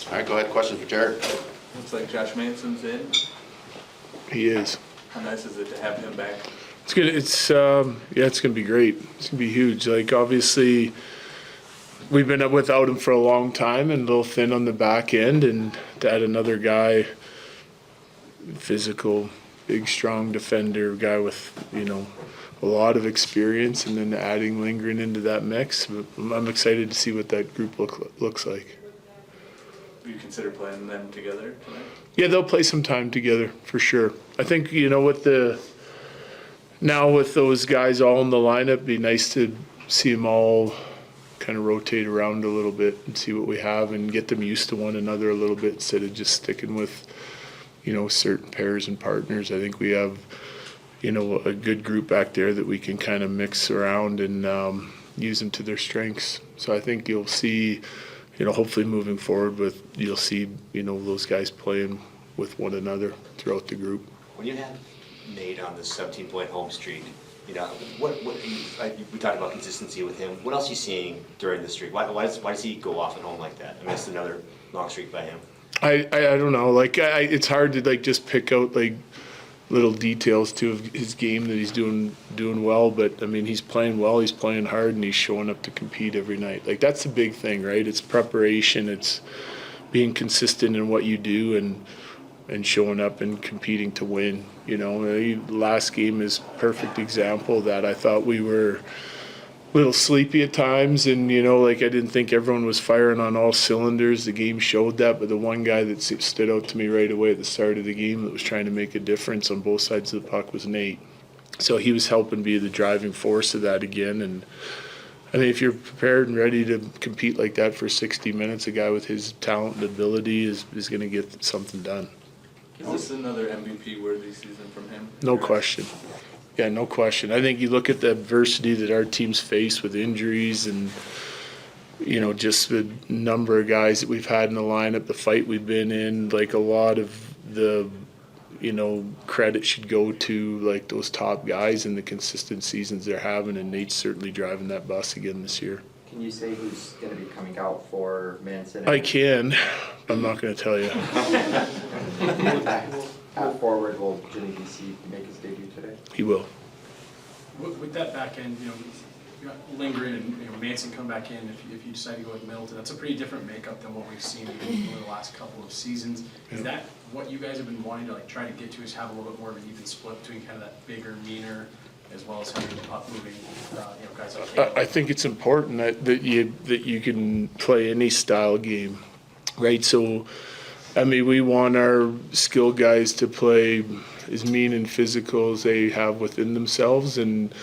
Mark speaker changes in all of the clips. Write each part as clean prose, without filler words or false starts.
Speaker 1: All right, go ahead. Questions for Jared?
Speaker 2: Looks like Josh Manson's in.
Speaker 3: He is.
Speaker 2: How nice is it to have him back?
Speaker 3: It's good. It's gonna be great. It's gonna be huge. Like, obviously, we've been without him for a long time and a little thin on the back end, and to add another guy, physical, big, strong defender, guy with, a lot of experience, and then adding Lindgren into that mix. I'm excited to see what that group looks like.
Speaker 2: Do you consider playing them together tonight?
Speaker 3: Yeah, they'll play some time together for sure. I think, now with those guys all in the lineup, it'd be nice to see them all kind of rotate around a little bit and see what we have and get them used to one another a little bit instead of just sticking with, certain pairs and partners. I think we have, a good group back there that we can kind of mix around and use them to their strengths. So I think you'll see, hopefully moving forward you'll see, those guys playing with one another throughout the group.
Speaker 4: When you have Nate on this 17-point home streak, what we talked about consistency with him. What else are you seeing during the streak? Why does he go off at home like that? I mean, it's another long streak by him.
Speaker 3: I don't know. It's hard to just pick out little details too of his game that he's doing well. But I mean, he's playing well. He's playing hard, and he's showing up to compete every night. That's the big thing, right? It's preparation. It's being consistent in what you do and showing up and competing to win. Last game is a perfect example of that. I thought we were a little sleepy at times, and I didn't think everyone was firing on all cylinders. The game showed that, but the one guy that stood out to me right away at the start of the game that was trying to make a difference on both sides of the puck was Nate. So he was helping be the driving force of that again. And I mean, if you're prepared and ready to compete like that for 60 minutes, a guy with his talent and ability is going to get something done.
Speaker 2: Is this another MVP-worthy season from him?
Speaker 3: No question. Yeah, no question. I think you look at the adversity that our team's faced with injuries and, just the number of guys that we've had in the lineup, the fight we've been in, a lot of the, credit should go to, those top guys and the consistent seasons they're having, and Nate's certainly driving that bus again this year.
Speaker 5: Can you say who's going to be coming out for Manson?
Speaker 3: I can. I'm not going to tell you.
Speaker 5: At forward, will Jimmy BC make his debut today?
Speaker 3: He will.
Speaker 6: With that back end, you got Lindgren and Manson come back in. If you decide to go with Middleton, that's a pretty different makeup than what we've seen over the last couple of seasons. Is that what you guys have been wanting to try to get to? Is have a little bit more of an even split between kind of that bigger, meaner, as well as having the puck moving, guys like Caleb?
Speaker 3: I think it's important that you can play any style game, right? So, I mean, we want our skill guys to play as mean and physical as they have within themselves, and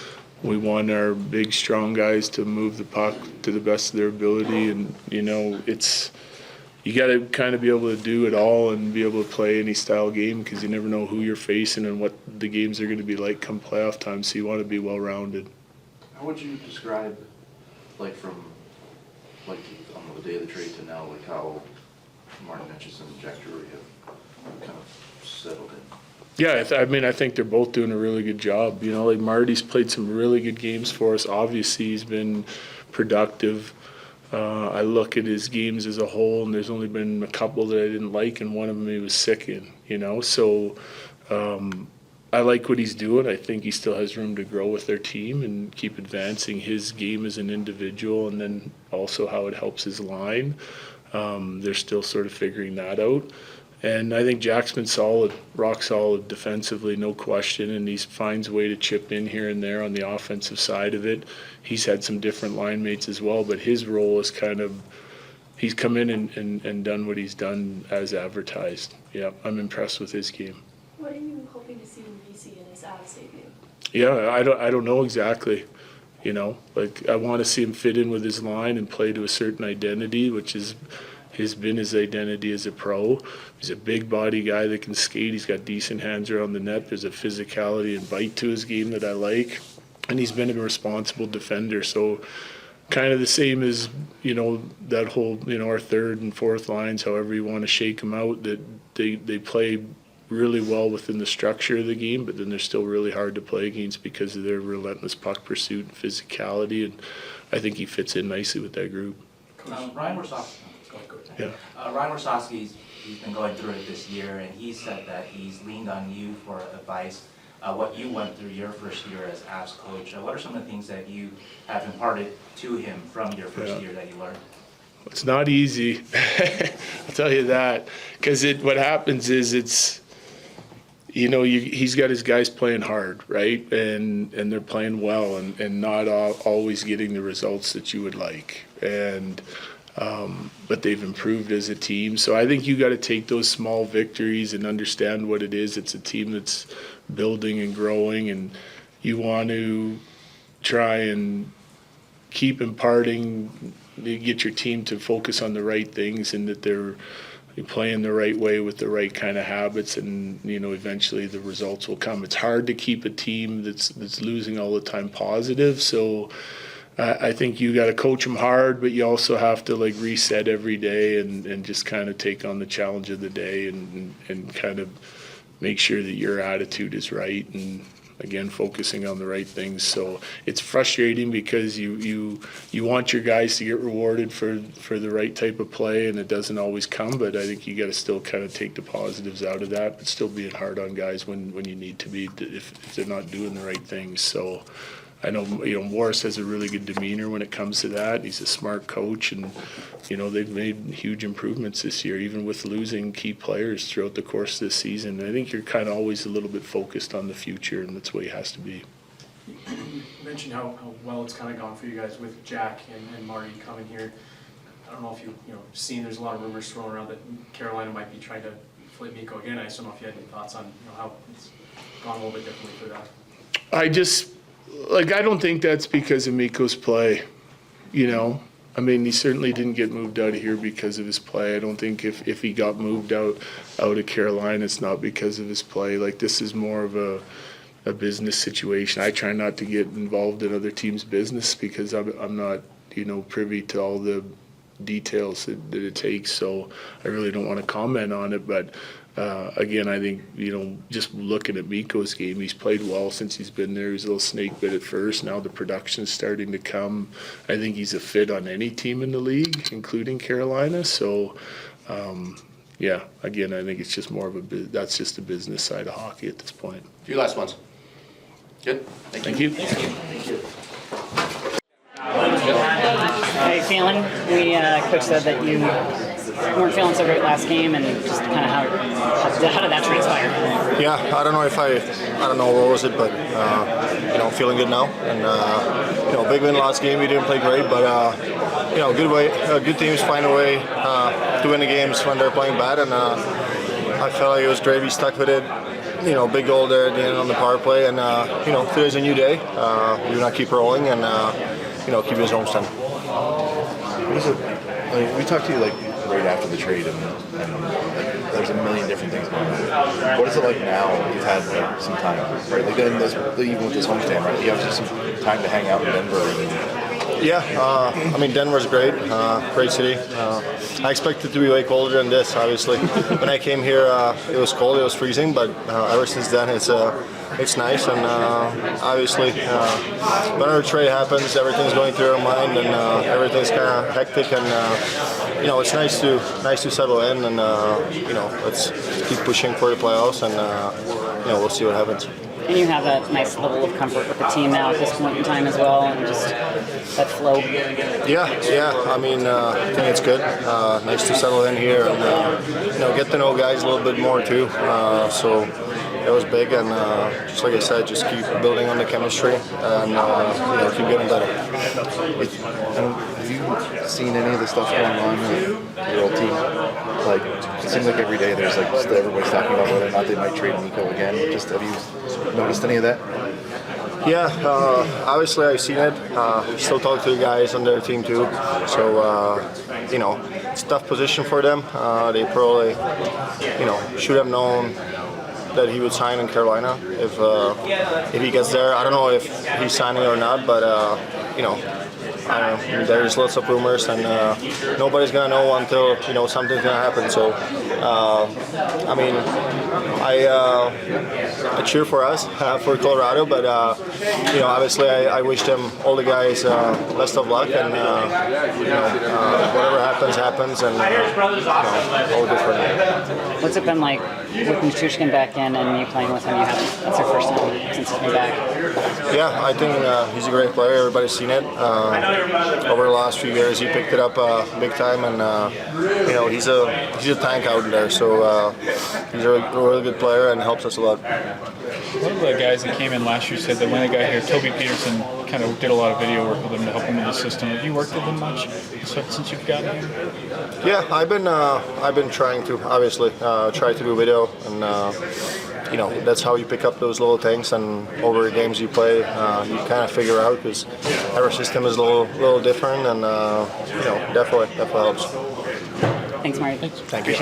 Speaker 3: we want our big, strong guys to move the puck to the best of their ability. And you got to kind of be able to do it all and be able to play any style game, because you never know who you're facing and what the games are going to be like come playoff time. So you want to be well-rounded.
Speaker 7: How would you describe, from on the day of the trade to now, how Martin Necas and Jack Drury have kind of settled in?
Speaker 3: Yeah, I think they're both doing a really good job. Marty's played some really good games for us. Obviously, he's been productive. I look at his games as a whole, and there's only been a couple that I didn't like, and one of them he was sick in, So I like what he's doing. I think he still has room to grow with their team and keep advancing his game as an individual, and then also how it helps his line. They're still sort of figuring that out. And I think Jack's been solid, rock solid defensively, no question, and he finds a way to chip in here and there on the offensive side of it. He's had some different line mates as well, but his role is he's come in and done what he's done as advertised. Yeah, I'm impressed with his game.
Speaker 8: What are you hoping to see in BC in his Avs debut?
Speaker 3: Yeah, I don't know exactly. I want to see him fit in with his line and play to a certain identity, which has been his identity as a pro. He's a big body guy that can skate. He's got decent hands around the net. There's a physicality and bite to his game that I like. And he's been a responsible defender. So kind of the same as, that whole, our third and fourth lines, however you want to shake them out, that they play really well within the structure of the game, but then they're still really hard to play against because of their relentless puck pursuit and physicality. And I think he fits in nicely with that group.
Speaker 7: Ryan Warsofsky
Speaker 6: Go ahead.
Speaker 3: Yeah.
Speaker 1: Ryan Warsawski's he's been going through it this year, and he said that he's leaned on you for advice. What you went through your first year as Avs coach. What are some of the things that you have imparted to him from your first year that you learned?
Speaker 3: It's not easy. I'll tell you that. Because what happens is it's, you know, he's got his guys playing hard, right? And they're playing well and not always getting the results that you would like. And but they've improved as a team. So I think you got to take those small victories and understand what it is. It's a team that's building and growing, and you want to try and keep imparting, get your team to focus on the right things and that they're playing the right way with the right kind of habits, and you know eventually the results will come. It's hard to keep a team that's losing all the time positive, so I think you got to coach them hard, but you also have to like reset every day and just kind of take on the challenge of the day and kind of make sure that your attitude is right, and again focusing on the right things. So it's frustrating because you want your guys to get rewarded for the right type of play, and it doesn't always come, but I think you got to still kind of take the positives out of that, but still being hard on guys when you need to be if they're not doing the right things. So I know, you know, Morris has a really good demeanor when it comes to that. He's a smart coach, and you know they've made huge improvements this year, even with losing key players throughout the course of this season. I think you're kind of always a little bit focused on the future, and that's the way he has to be.
Speaker 6: You mentioned how well it's kind of gone for you guys with Jack and Marty coming here. I don't know if you seen, there's a lot of rumors thrown around that Carolina might be trying to flip Mikko again. I just don't know if you had any thoughts on how it's gone a little bit differently for that.
Speaker 3: I don't think that's because of Mikko's play, you know. I mean, he certainly didn't get moved out of here because of his play. I don't think if he got moved out of Carolina, it's not because of his play. Like, this is more of a business situation. I try not to get involved in other teams' business because I'm not, you know, privy to all the details that it takes. So I really don't want to comment on it, but again, I think, you know, just looking at Mikko's game, he's played well since he's been there. He was a little snake bit at first. Now the production's starting to come. I think he's a fit on any team in the league, including Carolina. So, yeah, again, I think it's just more of that's just the business side of hockey at this point.
Speaker 4: A few last ones. Good.
Speaker 3: Thank you.
Speaker 9: How are you feeling? Coach said that you weren't feeling so great last game, and just kind of how did that transpire?
Speaker 10: Yeah, I don't know what was it, but you know, feeling good now, and you know, big win last game. We didn't play great, but you know, good teams find a way to win the games when they're playing bad, and I felt like it was great. We stuck with it. You know, big goal there at the end on the power play, and you know, today's a new day. We want to keep rolling and you know, keep his home stand.
Speaker 7: What is it? Like, we talked to you like right after the trade, and like, there's a million different things going on. What is it like now? You've had like some time, right? Like then even with this homestand, right? You have just some time to hang out in Denver.
Speaker 10: Yeah, I mean, Denver's great, great city. I expected to be way colder than this, obviously. When I came here, it was cold, it was freezing, but ever since then, it's nice. And obviously, whenever a trade happens, everything's going through our mind, and everything's kind of hectic. And you know, it's nice to settle in, and you know, let's keep pushing for the playoffs, and you know, we'll see what happens.
Speaker 9: And you have a nice level of comfort with the team now at this point in time as well, and just that flow.
Speaker 10: Yeah. I mean, I think it's good. Nice to settle in here and you know, get to know guys a little bit more too. So it was big, and just like I said, just keep building on the chemistry and you know, keep getting better.
Speaker 7: Have you seen any of the stuff going on with your old team? Like, it seems like every day there's like just everybody's talking about whether or not they might trade Mikko again. Just have you noticed any of that?
Speaker 10: Yeah, obviously I've seen it. Still talk to the guys on their team too. So you know, it's a tough position for them. They probably, you know, should have known that he would sign in Carolina if he gets there. I don't know if he's signing or not, but you know, there's lots of rumors, and nobody's gonna know until, you know, something's gonna happen. So I mean, I cheer for us, for Colorado, but you know, obviously I wish them, all the guys, best of luck, and you know, whatever happens. happens, and all different.
Speaker 9: What's it been like with Nichushkin back in and you playing with him? That's your first time since he's been back.
Speaker 10: Yeah, I think he's a great player. Everybody's seen it. Over the last few years, he picked it up big time, and he's a tank out there. So he's a really good player and helps us a lot.
Speaker 11: One of the guys that came in last year said that when they got here, Toby Peterson kind of did a lot of video work with him to help him with the system. Have you worked with him much since you've gotten here?
Speaker 10: Yeah, I've been trying to obviously try to do video, and that's how you pick up those little things. And over the games you play, you kind of figure out because our system is a little different, and definitely helps.
Speaker 9: Thanks, Marty.
Speaker 10: Thank you.